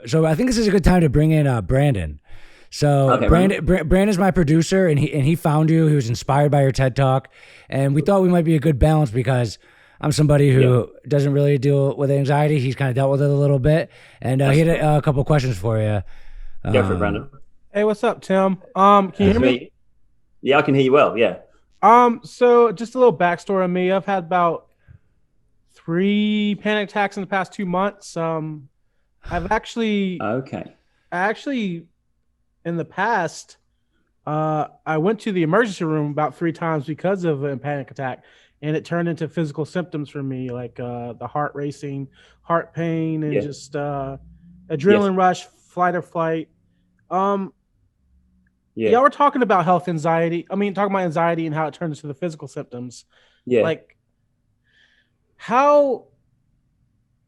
So I think this is a good time to bring in Brandon. So Okay, Brandon. Brandon's my producer, and he found you. He was inspired by your TED talk, and we thought we might be a good balance because I'm somebody Yeah, who doesn't really deal with anxiety. He's kind of dealt with it a little bit, and he that's had cool. a couple questions for you. Go for it, Brandon. Hey, what's up, Tim? Can you hear That's me? me. Yeah, I can hear you well. Yeah. So just a little backstory on me. I've had about three panic attacks in the past 2 months. I've actually, Okay. actually, in the past, I went to the emergency room about three times because of a panic attack, and it turned into physical symptoms for me, like the heart racing, heart pain, and Yeah. just Yes. adrenaline rush, flight or flight. Um, Yeah. y'all were talking about health anxiety. I mean, talking about anxiety and how it turns into the physical symptoms. Yeah. Like, how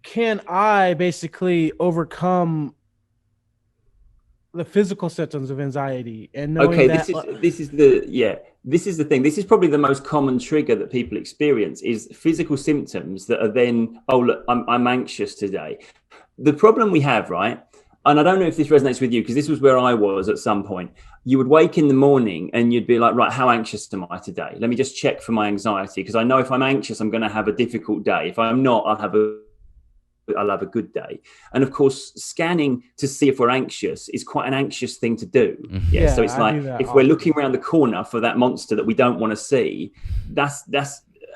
can I basically overcome the physical symptoms of anxiety and knowing Okay. that? This is the thing. This is probably the most common trigger that people experience is physical symptoms that are then, oh look, I'm anxious today. The problem we have, right? And I don't know if this resonates with you because this was where I was at some point. You would wake in the morning and you'd be like, right, how anxious am I today? Let me just check for my anxiety because I know if I'm anxious, I'm going to have a difficult day. If I'm not, I'll have a good day. And of course, scanning to see if we're anxious is quite an anxious thing to do. Mhm. Yeah. So Yeah, it's I like do that if we're often. looking around the corner for that monster that we don't want to see, that's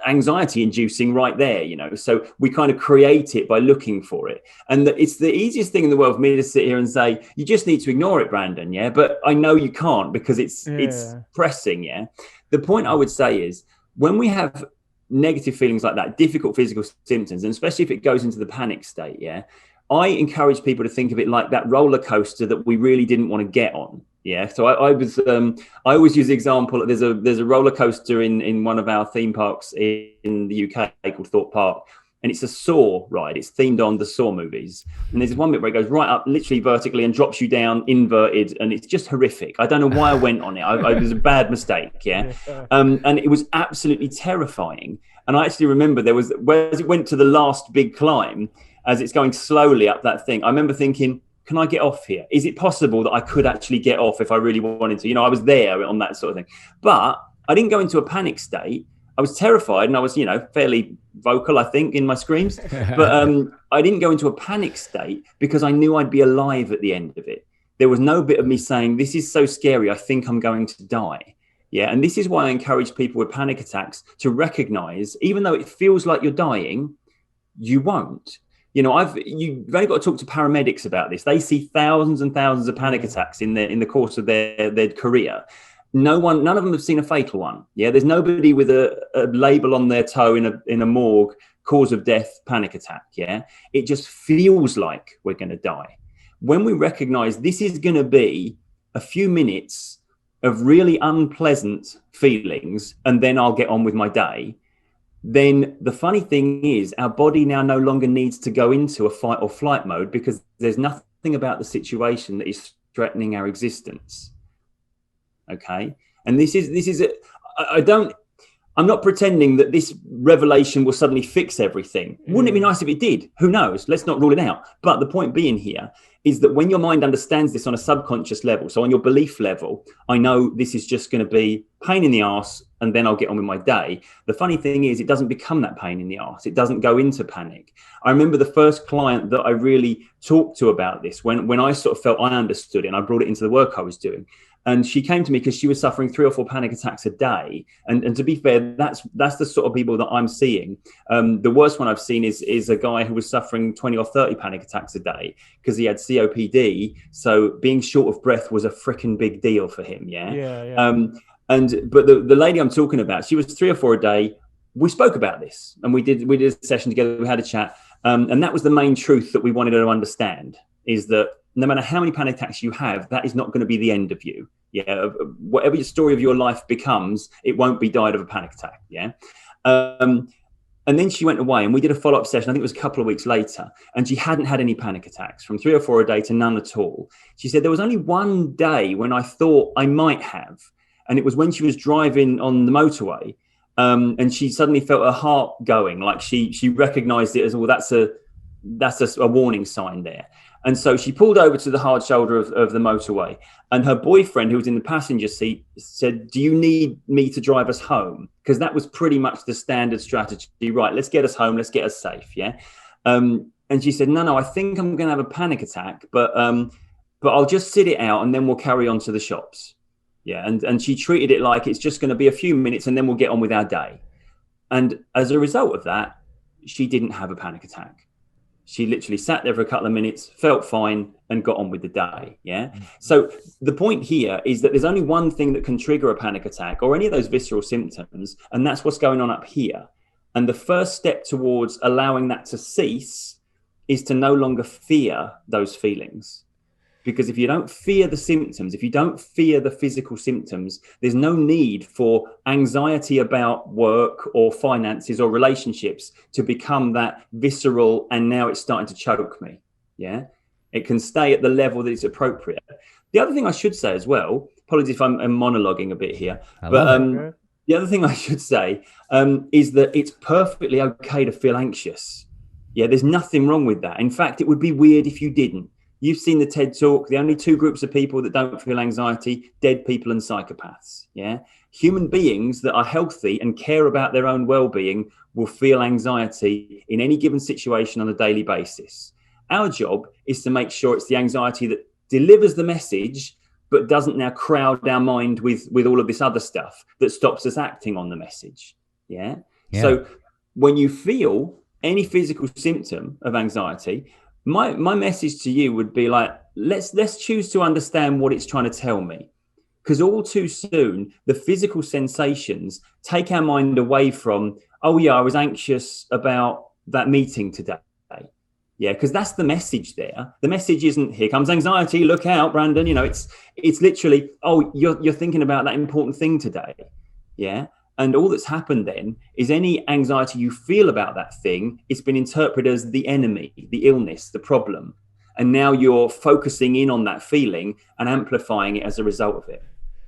anxiety inducing right there, so we kind of create it by looking for it. And it's the easiest thing in the world for me to sit here and say you just need to ignore it, Brandon. Yeah, but I know you can't because it's Yeah. pressing. Yeah, the point I would say is when we have negative feelings like that, difficult physical symptoms, and especially if it goes into the panic state, yeah, I encourage people to think of it like that roller coaster that we really didn't want to get on. Yeah, so I always use the example. There's a roller coaster in one of our theme parks in the UK called Thorpe Park, and it's a Saw ride. It's themed on the Saw movies, and there's one bit where it goes right up, literally vertically, and drops you down inverted, and it's just horrific. I don't know why I went on it. It was a bad mistake. Yeah, Yeah. and it was absolutely terrifying. And I actually remember as it went to the last big climb, as it's going slowly up that thing. I remember thinking, can I get off here? Is it possible that I could actually get off if I really wanted to? I was there on that sort of thing. But I didn't go into a panic state. I was terrified and I was, fairly vocal, I think, in my screams. But I didn't go into a panic state because I knew I'd be alive at the end of it. There was no bit of me saying, this is so scary, I think I'm going to die. Yeah. And this is why I encourage people with panic attacks to recognize, even though it feels like you're dying, you won't. You've only got to talk to paramedics about this. They see thousands and thousands of panic attacks in the course of their career. None of them have seen a fatal one. Yeah, there's nobody with a label on their toe in a morgue, cause of death, panic attack. Yeah, it just feels like we're going to die. When we recognize this is going to be a few minutes of really unpleasant feelings, and then I'll get on with my day. Then the funny thing is our body now no longer needs to go into a fight or flight mode because there's nothing about the situation that is threatening our existence. Okay. And I'm not pretending that this revelation will suddenly fix everything. Wouldn't it be nice if it did? Who knows? Let's not rule it out. But the point being here is that when your mind understands this on a subconscious level, so on your belief level, I know this is just going to be pain in the arse and then I'll get on with my day. The funny thing is it doesn't become that pain in the arse. It doesn't go into panic. I remember the first client that I really talked to about this when I sort of felt I understood it and I brought it into the work I was doing. And she came to me because she was suffering 3 or 4 panic attacks a day. And to be fair, that's the sort of people that I'm seeing. The worst one I've seen is a guy who was suffering 20 or 30 panic attacks a day because he had COPD. So being short of breath was a freaking big deal for him. Yeah. Yeah. But the lady I'm talking about, she was 3 or 4 a day. We spoke about this and we did a session together. We had a chat. And that was the main truth that we wanted her to understand is that no matter how many panic attacks you have, that is not going to be the end of you. Yeah. Whatever your story of your life becomes, it won't be died of a panic attack. Yeah. And then she went away and we did a follow-up session. I think it was a couple of weeks later. And she hadn't had any panic attacks from 3 or 4 a day to none at all. She said there was only one day when I thought I might have. And it was when she was driving on the motorway. And she suddenly felt her heart going, like she recognized it as, well, that's a warning sign there. And so she pulled over to the hard shoulder of the motorway, and her boyfriend, who was in the passenger seat, said, "Do you need me to drive us home?" Because that was pretty much the standard strategy. Right, let's get us home. Let's get us safe. Yeah. And she said, no, I think I'm going to have a panic attack, but I'll just sit it out and then we'll carry on to the shops. Yeah. And she treated it like it's just going to be a few minutes and then we'll get on with our day. And as a result of that, she didn't have a panic attack. She literally sat there for a couple of minutes, felt fine, and got on with the day. Yeah. So the point here is that there's only one thing that can trigger a panic attack or any of those visceral symptoms, and that's what's going on up here. And the first step towards allowing that to cease is to no longer fear those feelings. Because if you don't fear the symptoms, if you don't fear the physical symptoms, there's no need for anxiety about work or finances or relationships to become that visceral, and now it's starting to choke me. Yeah, it can stay at the level that it's appropriate. The other thing I should say as well, apologies if I'm monologuing a bit here, but the other thing I should say is that it's perfectly okay to feel anxious. Yeah, there's nothing wrong with that. In fact, it would be weird if you didn't. You've seen the TED Talk. The only two groups of people that don't feel anxiety, dead people and psychopaths. Yeah. Human beings that are healthy and care about their own well-being will feel anxiety in any given situation on a daily basis. Our job is to make sure it's the anxiety that delivers the message, but doesn't now crowd our mind with all of this other stuff that stops us acting on the message. Yeah. So when you feel any physical symptom of anxiety, my message to you would be like, let's choose to understand what it's trying to tell me. Because all too soon, the physical sensations take our mind away from, oh yeah, I was anxious about that meeting today. Yeah, because that's the message there. The message isn't, here comes anxiety, look out, Brandon. You know, it's literally, oh, you're thinking about that important thing today. Yeah. And all that's happened then is any anxiety you feel about that thing, it's been interpreted as the enemy, the illness, the problem. And now you're focusing in on that feeling and amplifying it as a result of it.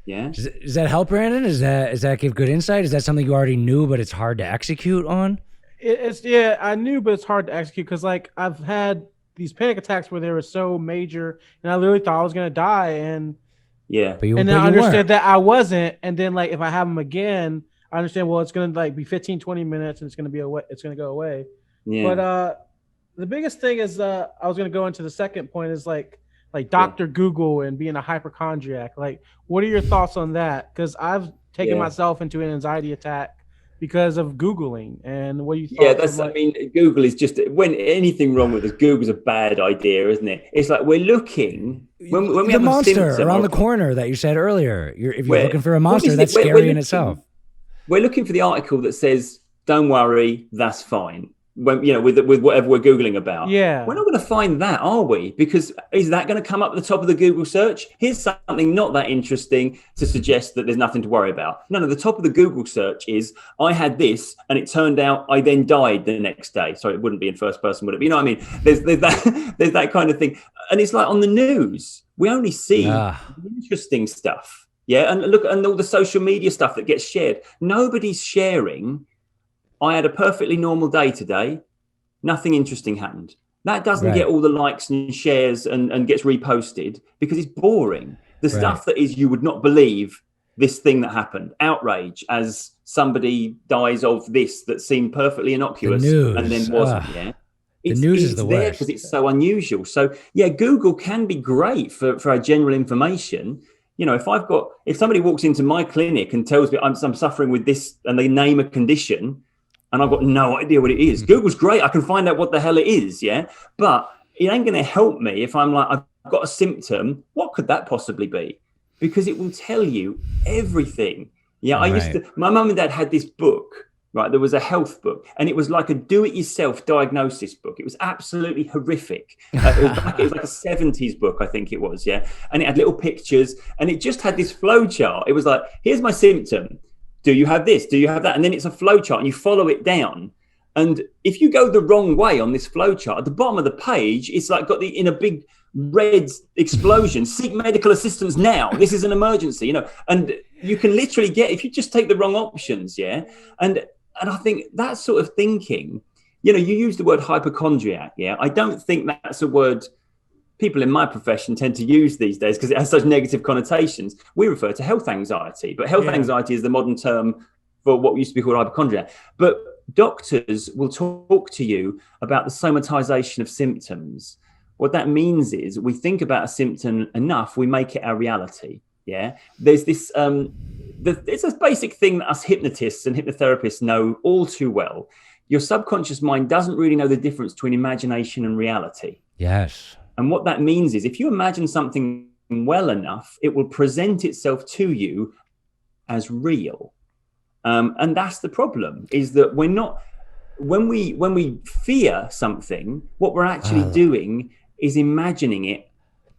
Yeah. Does that help, Brandon? Does that give good insight? Is that something you already knew, but it's hard to execute on? I knew, but it's hard to execute because like I've had these panic attacks where they were so major and I literally thought I was going to die. And yeah, and then I understood that I wasn't. And then like, if I have them again, I understand, well, it's going to like be 15, 20 minutes and it's going to go away. Yeah. But the biggest thing is I was going to go into the second point is like Dr. Google and being a hypochondriac. Like, what are your thoughts on that? Because I've taken myself into an anxiety attack because of Googling. And what do you think? Yeah, I mean, Google is just, when anything wrong with us, Google's a bad idea, isn't it? It's like we're looking, when we have a monster around the corner that you said earlier. If you're looking for a monster, that's scary in itself. We're looking for the article that says, don't worry, that's fine. When, you know, with whatever we're Googling about. Yeah. We're not going to find that, are we? Because is that going to come up at the top of the Google search? Here's something not that interesting to suggest that there's nothing to worry about. No, the top of the Google search is, I had this and it turned out I then died the next day. Sorry, it wouldn't be in first person, would it? But you know what I mean? There's that kind of thing. And it's like on the news, we only see interesting stuff. Yeah, and look, and all the social media stuff that gets shared. Nobody's sharing, I had a perfectly normal day today. Nothing interesting happened. That doesn't get all the likes and shares and gets reposted because it's boring. The stuff that is, you would not believe this thing that happened. Outrage as somebody dies of this that seemed perfectly innocuous and then wasn't. Yeah. The news is the worst because it's so unusual. So yeah, Google can be great for our general information. You know, if somebody walks into my clinic and tells me I'm suffering with this and they name a condition and I've got no idea what it is, Google's great. I can find out what the hell it is. Yeah. But it ain't going to help me if I'm like, I've got a symptom. What could that possibly be? Because it will tell you everything. Yeah. My mum and dad had this book. Right, there was a health book, and it was like a do-it-yourself diagnosis book. It was absolutely horrific. It was like a 70s book, I think it was, yeah. And it had little pictures, and it just had this flow chart. It was like, here's my symptom. Do you have this? Do you have that? And then it's a flow chart, and you follow it down. And if you go the wrong way on this flow chart, at the bottom of the page, it's like got in a big red explosion, seek medical assistance now. This is an emergency, you know. And you can literally if you just take the wrong options, yeah. And I think that sort of thinking, you know, you use the word hypochondriac. Yeah. I don't think that's a word people in my profession tend to use these days because it has such negative connotations. We refer to health anxiety, but health anxiety is the modern term for what used to be called hypochondria. But doctors will talk to you about the somatization of symptoms. What that means is we think about a symptom enough, we make it our reality. Yeah. There's this, it's a basic thing that us hypnotists and hypnotherapists know all too well. Your subconscious mind doesn't really know the difference between imagination and reality. Yes. And what that means is if you imagine something well enough, it will present itself to you as real. And that's the problem, is that we're not, when we fear something, what we're actually doing is imagining it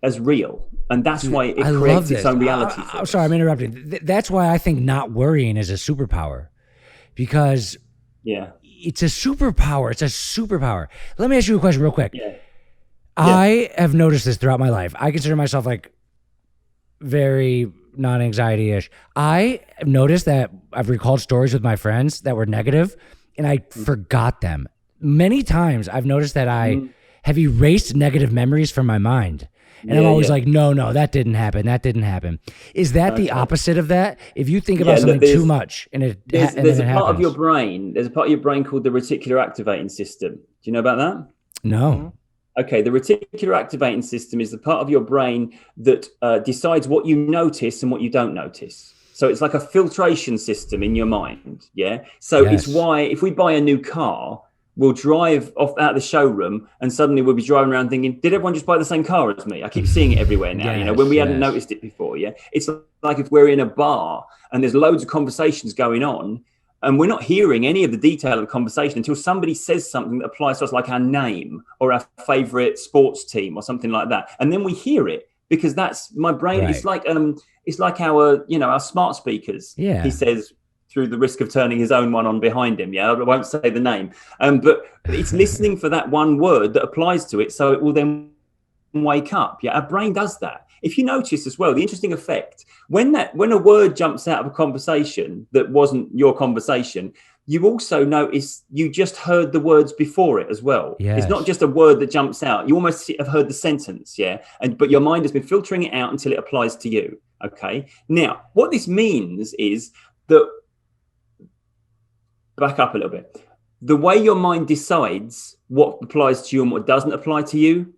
as real. And that's why it creates its own reality. I'm sorry, I'm interrupting. That's why I think not worrying is a superpower, because it's a superpower. It's a superpower. Let me ask you a question real quick. I have noticed this throughout my life. I consider myself like very non-anxiety-ish. I have noticed that I've recalled stories with my friends that were negative and I forgot them. Many times I've noticed that I have erased negative memories from my mind. And I'm always like, no, that didn't happen. That didn't happen. Is that the opposite of that? If you think about something too much and there's a part of your brain, there's a part of your brain called the reticular activating system. Do you know about that? No. Okay, the reticular activating system is the part of your brain that decides what you notice and what you don't notice. So it's like a filtration system in your mind, yeah? So it's why if we buy a new car, we'll drive off out of the showroom and suddenly we'll be driving around thinking, did everyone just buy the same car as me? I keep seeing it everywhere now, when we hadn't noticed it before, yeah? It's like if we're in a bar and there's loads of conversations going on, and we're not hearing any of the detail of the conversation until somebody says something that applies to us, like our name or our favorite sports team or something like that. And then we hear it because that's my brain. Right. It's like our smart speakers. Yeah. He says, through the risk of turning his own one on behind him. Yeah. I won't say the name. But it's listening for that one word that applies to it. So it will then wake up. Yeah. Our brain does that. If you notice as well, the interesting effect, when a word jumps out of a conversation that wasn't your conversation, you also notice you just heard the words before it as well. Yes. It's not just a word that jumps out. You almost have heard the sentence, yeah? But your mind has been filtering it out until it applies to you, okay? Now, what this means is that, back up a little bit, the way your mind decides what applies to you and what doesn't apply to you,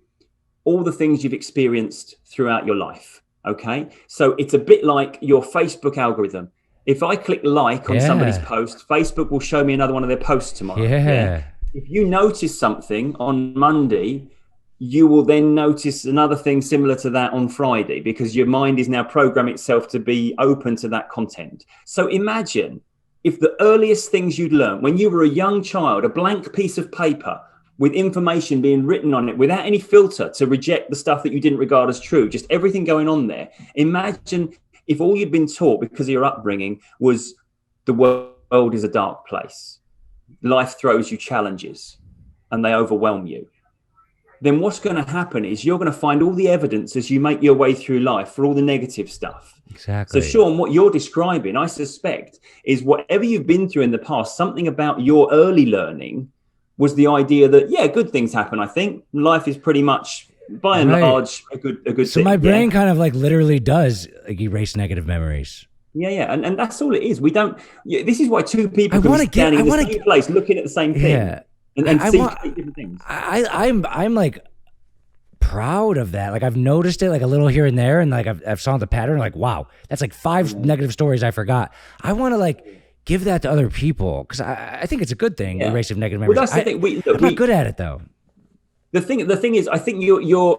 all the things you've experienced throughout your life. Okay. So it's a bit like your Facebook algorithm. If I click like on somebody's post, Facebook will show me another one of their posts tomorrow. Yeah. If you notice something on Monday, you will then notice another thing similar to that on Friday, because your mind is now programming itself to be open to that content. So imagine if the earliest things you'd learned when you were a young child, a blank piece of paper with information being written on it without any filter to reject the stuff that you didn't regard as true, just everything going on there. Imagine if all you'd been taught because of your upbringing was the world is a dark place. Life throws you challenges and they overwhelm you. Then what's going to happen is you're going to find all the evidence as you make your way through life for all the negative stuff. Exactly. So Sean, what you're describing, I suspect, is whatever you've been through in the past, something about your early learning was the idea that, good things happen. I think life is pretty much, by and large, a good thing. So my brain kind of like literally does like erase negative memories. Yeah. And that's all it is. We don't, this is why two people can be standing in the same place looking at the same thing and see different things. I'm like proud of that. Like I've noticed it like a little here and there. And like I've saw the pattern, like, wow, that's like 5 negative stories I forgot. I want to like give that to other people because I think it's a good thing. Erasing negative memories. Well, that's the thing. I'm not good at it though. The thing is, I think you're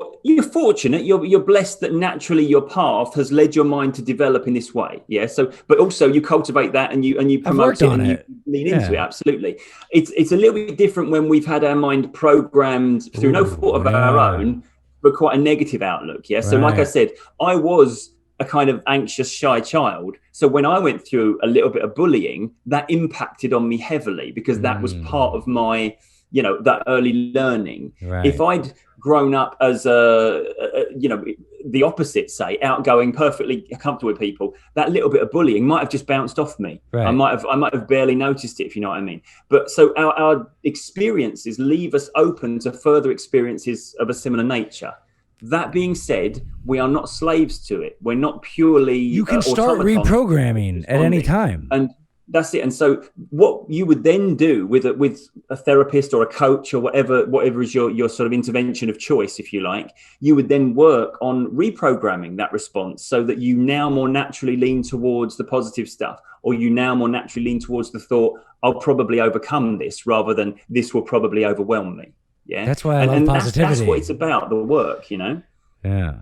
fortunate. You're blessed that naturally your path has led your mind to develop in this way. Yeah. So, but also you cultivate that and you promote it and you lean into it. Absolutely. It's a little bit different when we've had our mind programmed through no fault of our own, but quite a negative outlook. Yeah. So, like I said, I was a kind of anxious, shy child. So when I went through a little bit of bullying, that impacted on me heavily because that was part of my, that early learning. Right. If I'd grown up as the opposite, say, outgoing, perfectly comfortable with people, that little bit of bullying might have just bounced off me. Right. I might have barely noticed it, if you know what I mean. But so our experiences leave us open to further experiences of a similar nature. That being said, we are not slaves to it. We're not purely. You can start reprogramming at any time. And that's it. And so what you would then do with a therapist or a coach or whatever is your sort of intervention of choice, if you like, you would then work on reprogramming that response so that you now more naturally lean towards the positive stuff, or you now more naturally lean towards the thought, I'll probably overcome this, rather than this will probably overwhelm me. Yeah. That's why I love positivity. That's what it's about, the work, you know? Yeah.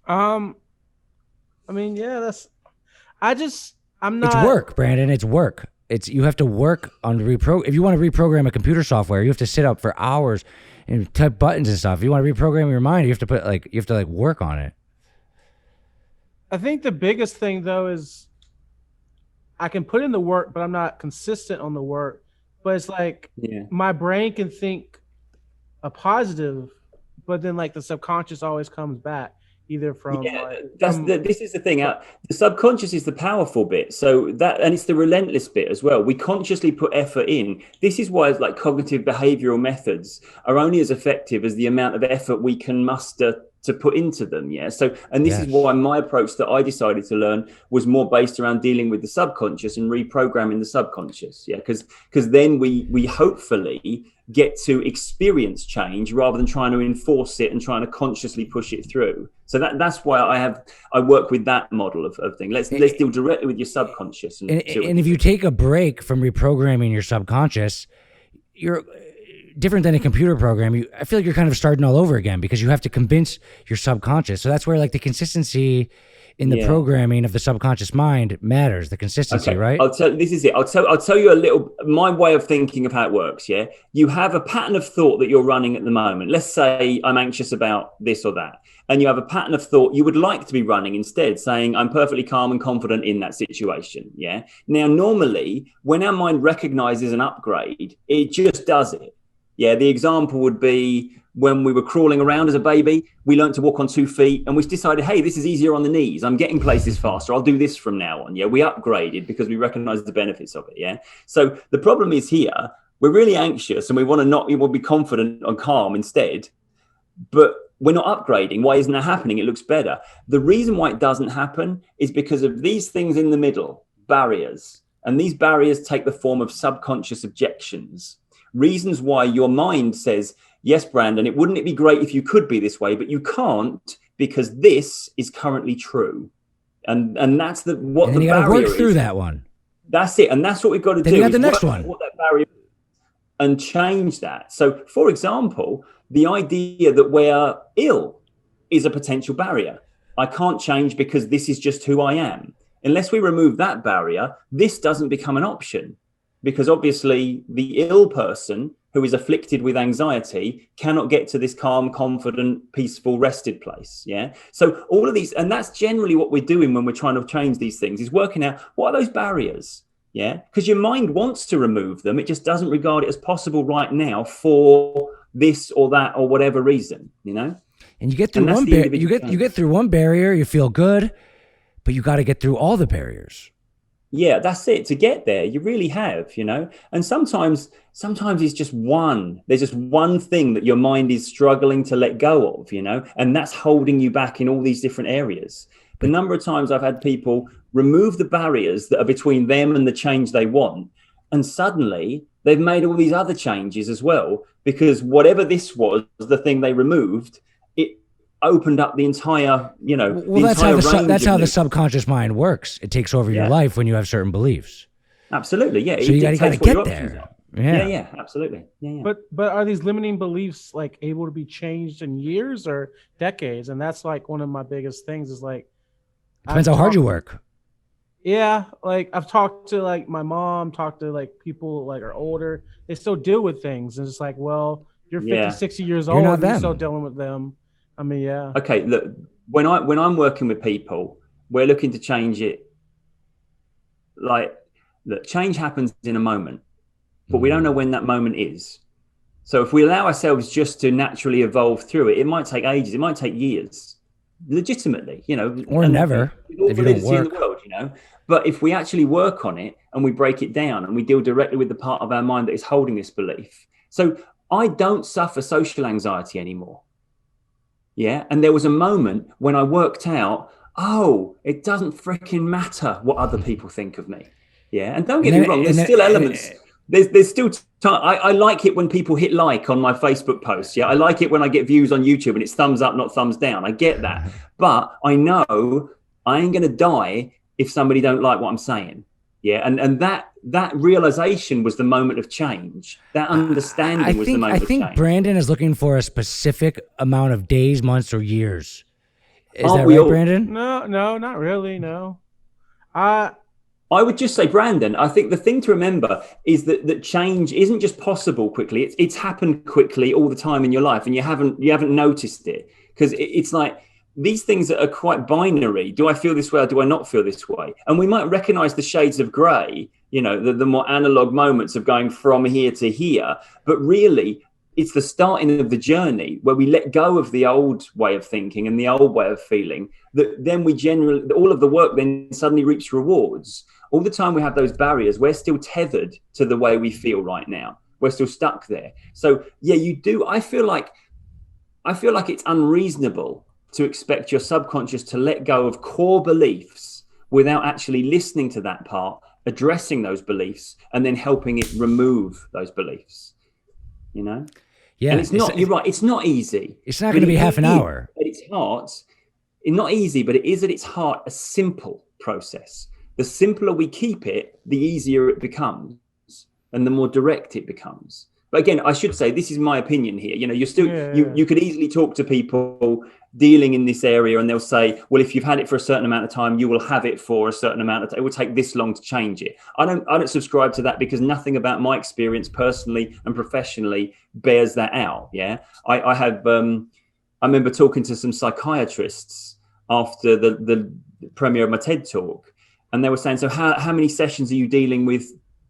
I mean, yeah, I'm not. It's work, Brandon. It's work. You have to work on if you want to reprogram a computer software, you have to sit up for hours and type buttons and stuff. If you want to reprogram your mind, you have to work on it. I think the biggest thing though is I can put in the work, but I'm not consistent on the work. But it's like my brain can think a positive, but then like the subconscious always comes back. Either from this is the thing. The subconscious is the powerful bit. So and it's the relentless bit as well. We consciously put effort in. This is why it's like cognitive behavioral methods are only as effective as the amount of effort we can muster to put into them. Yeah. So, and this is why my approach that I decided to learn was more based around dealing with the subconscious and reprogramming the subconscious. Yeah. Because then we hopefully get to experience change rather than trying to enforce it and trying to consciously push it through. So that's why I work with that model of thing. Let's deal directly with your subconscious. And if you take a break from reprogramming your subconscious, you're different than a computer program. I feel like you're kind of starting all over again because you have to convince your subconscious. So that's where like the consistency in the programming of the subconscious mind matters. The consistency, right? This is it. I'll tell you a little, my way of thinking of how it works. Yeah. You have a pattern of thought that you're running at the moment. Let's say I'm anxious about this or that. And you have a pattern of thought you would like to be running instead, saying I'm perfectly calm and confident in that situation. Yeah. Now, normally when our mind recognizes an upgrade, it just does it. Yeah. The example would be, when we were crawling around as a baby, we learned to walk on 2 feet and we decided, hey, this is easier on the knees. I'm getting places faster. I'll do this from now on. Yeah, we upgraded because we recognized the benefits of it. Yeah. So the problem is here, we're really anxious and we want to be confident and calm instead, but we're not upgrading. Why isn't that happening? It looks better. The reason why it doesn't happen is because of these things in the middle, barriers. And these barriers take the form of subconscious objections, reasons why your mind says, yes, Brandon, wouldn't it be great if you could be this way, but you can't because this is currently true. And that's what the barrier is. You got to work through that one. That's it. And that's what we've got to do. Then you got the next one. What that barrier is and change that. So, for example, the idea that we're ill is a potential barrier. I can't change because this is just who I am. Unless we remove that barrier, this doesn't become an option. Because obviously the ill person who is afflicted with anxiety cannot get to this calm, confident, peaceful, rested place. Yeah. So all of these, and that's generally what we're doing when we're trying to change these things, is working out what are those barriers. Yeah. Because your mind wants to remove them. It just doesn't regard it as possible right now for this or that or whatever reason, you know? And you get through one barrier, you get through one barrier, you feel good, but you got to get through all the barriers. Yeah, that's it. To get there, you really have, you know, and sometimes it's just there's just one thing that your mind is struggling to let go of, you know, and that's holding you back in all these different areas. The number of times I've had people remove the barriers that are between them and the change they want, and suddenly they've made all these other changes as well, because whatever this was, the thing they removed, it opened up the entire, you know. Well, that's how the subconscious mind works. It takes over your life when you have certain beliefs. Absolutely, yeah. So you got to get there. Yeah, absolutely. Yeah. But are these limiting beliefs like able to be changed in years or decades? And that's like one of my biggest things is like, depends how hard you work. Yeah, like I've talked to like my mom, talked to like people like are older. They still deal with things, and it's like, well, you're 50, 60 years old, and you're still dealing with them. I mean, yeah. Okay, look, when I'm working with people, we're looking to change it. Like, look, change happens in a moment, but we don't know when that moment is. So if we allow ourselves just to naturally evolve through it, it might take ages, it might take years, legitimately, you know. Or never, if you don't work. In the world, you know. But if we actually work on it and we break it down and we deal directly with the part of our mind that is holding this belief. So I don't suffer social anxiety anymore. Yeah. And there was a moment when I worked out, oh, it doesn't freaking matter what other people think of me. Yeah. And don't get me wrong, there's still elements. There's still I like it when people hit like on my Facebook posts. Yeah. I like it when I get views on YouTube and it's thumbs up, not thumbs down. I get that. But I know I ain't going to die if somebody don't like what I'm saying. Yeah. And that realization was the moment of change. That understanding was the moment of change. I think Brandon is looking for a specific amount of days, months, or years. Is that right, Brandon? No, not really. No. I would just say, Brandon, I think the thing to remember is that change isn't just possible quickly. It's happened quickly all the time in your life, and you haven't noticed it, because it's like these things that are quite binary. Do I feel this way or do I not feel this way? And we might recognize the shades of gray, you know, the more analog moments of going from here to here. But really, it's the starting of the journey where we let go of the old way of thinking and the old way of feeling, that then we generally, all of the work then suddenly reaps rewards. All the time we have those barriers, we're still tethered to the way we feel right now. We're still stuck there. So yeah, you do. I feel like it's unreasonable to expect your subconscious to let go of core beliefs without actually listening to that part, addressing those beliefs, and then helping it remove those beliefs, you know? Yeah. And you're right, it's not easy. It's not going to be half an hour. At its heart, it's not easy, but it is at its heart a simple process. The simpler we keep it, the easier it becomes, and the more direct it becomes. But again, I should say, this is my opinion here. You know, you're still, you could easily talk to people dealing in this area and they'll say, well, if you've had it for a certain amount of time, you will have it for a certain amount of time. It will take this long to change it. I don't subscribe to that, because nothing about my experience personally and professionally bears that out. Yeah. I remember talking to some psychiatrists after the premiere of my TED talk, and they were saying, so how many sessions are you dealing with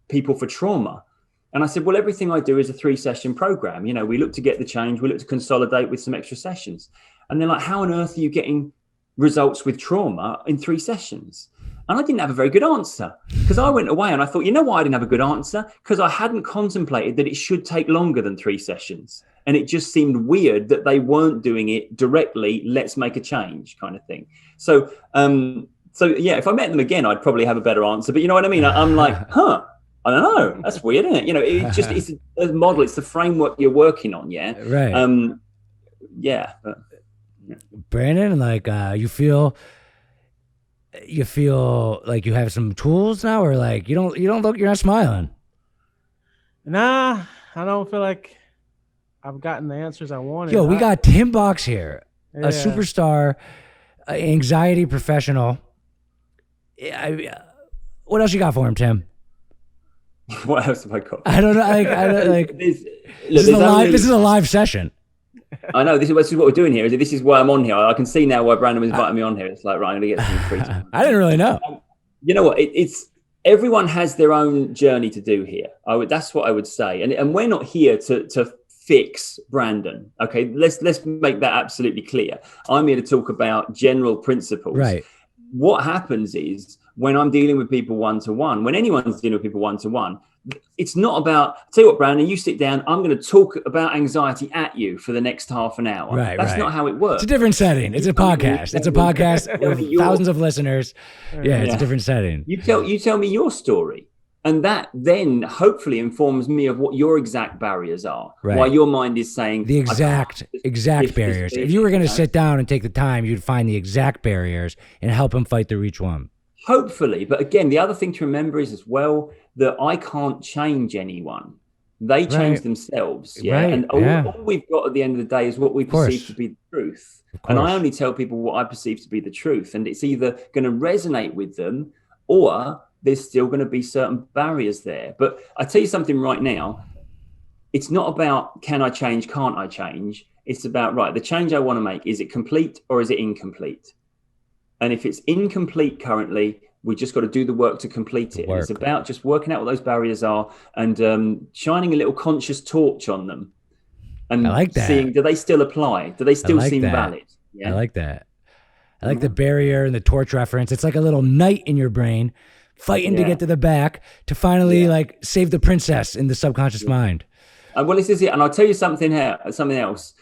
people for trauma? And I said, well, everything I do is a 3-session program. You know, we look to get the change. We look to consolidate with some extra sessions. And they're like, how on earth are you getting results with trauma in 3 sessions? And I didn't have a very good answer, because I went away and I thought, you know why I didn't have a good answer? Because I hadn't contemplated that it should take longer than 3 sessions. And it just seemed weird that they weren't doing it directly. Let's make a change kind of thing. So yeah, if I met them again, I'd probably have a better answer. But you know what I mean? I'm like, I don't know. That's weird, isn't it? You know, it's a model. It's the framework you're working on. Yeah. Right. Yeah. But, yeah. Brandon, like, you feel like you have some tools now, or like you don't look, you're not smiling. Nah, I don't feel like I've gotten the answers I wanted. Yo, we got Tim Box here, a superstar, anxiety professional. What else you got for him, Tim? What else have I got? I don't know. This is a live session. I know this is what we're doing here. This is why I'm on here. I can see now why Brandon was inviting me on here. It's like, right, I'm going to get some free time. I didn't really know. You know what? It's everyone has their own journey to do here. That's what I would say. And we're not here to fix Brandon. Okay, let's make that absolutely clear. I'm here to talk about general principles. Right. What happens is, when I'm dealing with people one-to-one, when anyone's dealing with people one-to-one, it's not about, tell you what, Brandon, you sit down, I'm going to talk about anxiety at you for the next half an hour. Right, That's not how it works. It's a different setting. It's a podcast. It's a podcast with thousands of listeners. Yeah, it's a different setting. You tell me your story. And that then hopefully informs me of what your exact barriers are. Right. Why your mind is saying the exact barriers. If you were going to sit down and take the time, you'd find the exact barriers and help him fight through each one. Hopefully. But again, the other thing to remember is as well that I can't change anyone. They change themselves. Yeah. Right. And all we've got at the end of the day is what we perceive to be the truth. And I only tell people what I perceive to be the truth. And it's either going to resonate with them, or there's still going to be certain barriers there. But I tell you something right now, it's not about can I change, can't I change? It's about, right, the change I want to make, is it complete or is it incomplete? And if it's incomplete currently, we just got to do the work to complete it. And it's about just working out what those barriers are and shining a little conscious torch on them and seeing, do they still apply? Do they still seem valid? Yeah? I like that. I like the barrier and the torch reference. It's like a little knight in your brain fighting to get to the back to finally like save the princess in the subconscious mind. Well, this is it. And I'll tell you something else.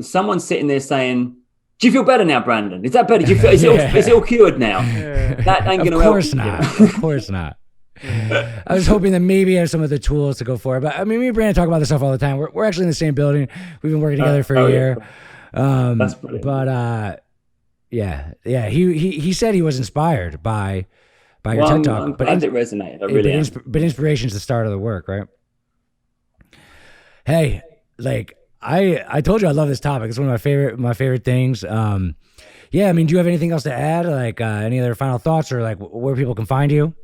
someone's sitting there saying, "Do you feel better now, Brandon? Is that better? Do you feel, is it all cured now?" That ain't going to help. Of course not. Of course not. I was hoping that maybe I have some of the tools to go for it. But I mean, me and Brandon talk about this stuff all the time. We're actually in the same building. We've been working together for a year. That's brilliant. But he said he was inspired by your TED Talk. I'm glad it resonated. I really am. But inspiration's the start of the work, right? Hey, like I told you I love this topic. It's one of my favorite things. Yeah, I mean, do you have anything else to add? Like any other final thoughts, or like where people can find you?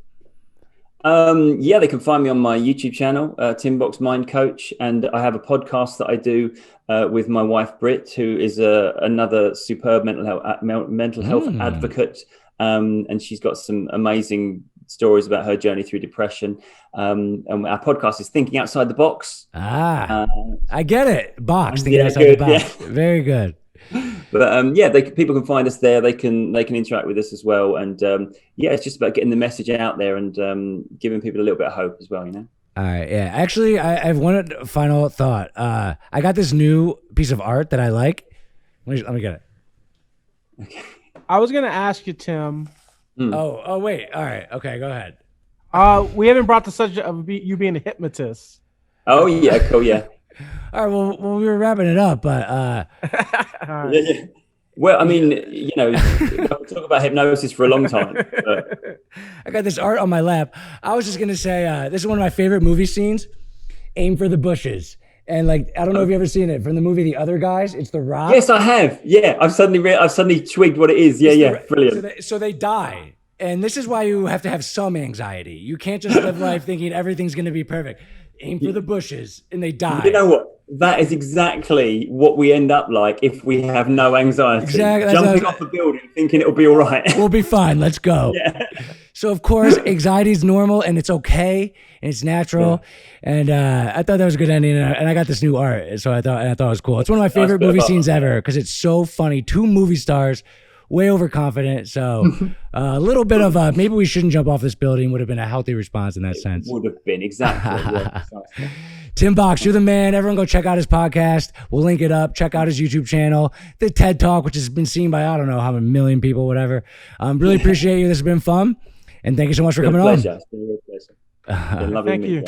Yeah, they can find me on my YouTube channel, Tim Box Mind Coach, and I have a podcast that I do with my wife Britt, who is another superb mental health advocate, and she's got some amazing stories about her journey through depression. And our podcast is Thinking Outside the Box. I get it. Thinking outside the box. Yeah. Very good. But people can find us there. They can interact with us as well, and it's just about getting the message out there and giving people a little bit of hope as well. You know. All right. Yeah. Actually, I have one final thought. I got this new piece of art that I like. Let me get it. Okay. I was gonna ask you, Tim. Oh, wait. All right. Okay. Go ahead. We haven't brought the subject of you being a hypnotist. Oh yeah. Cool. Yeah. All right. Well, we were wrapping it up, but yeah. Well, I mean, you know, I could talk about hypnosis for a long time. But... I got this art on my lap. I was just gonna say, this is one of my favorite movie scenes. Aim for the bushes, and like I don't know if you've ever seen it from the movie The Other Guys. It's The Rock. Yes, I have. Yeah, I've suddenly twigged what it is. Yeah, brilliant. So they die, and this is why you have to have some anxiety. You can't just live life thinking everything's gonna be perfect. Aim for the bushes, and they die. You know what? That is exactly what we end up like if we have no anxiety. Exactly. Jumping off a building thinking it'll be all right. We'll be fine. Let's go. Yeah. So, of course, anxiety is normal, and it's okay, and it's natural. Yeah. And I thought that was a good ending, and I got this new art, so I thought it was cool. It's one of my favorite movie scenes ever because it's so funny. 2 movie stars, way overconfident. So a little bit of maybe we shouldn't jump off this building would have been a healthy response in that sense. Would have been, exactly. Tim Box, you're the man. Everyone go check out his podcast. We'll link it up. Check out his YouTube channel, the TED Talk, which has been seen by I don't know how many million people, whatever. Really appreciate you. This has been fun. And thank you so much for coming on. It's been a real pleasure. Been lovely. Thank you.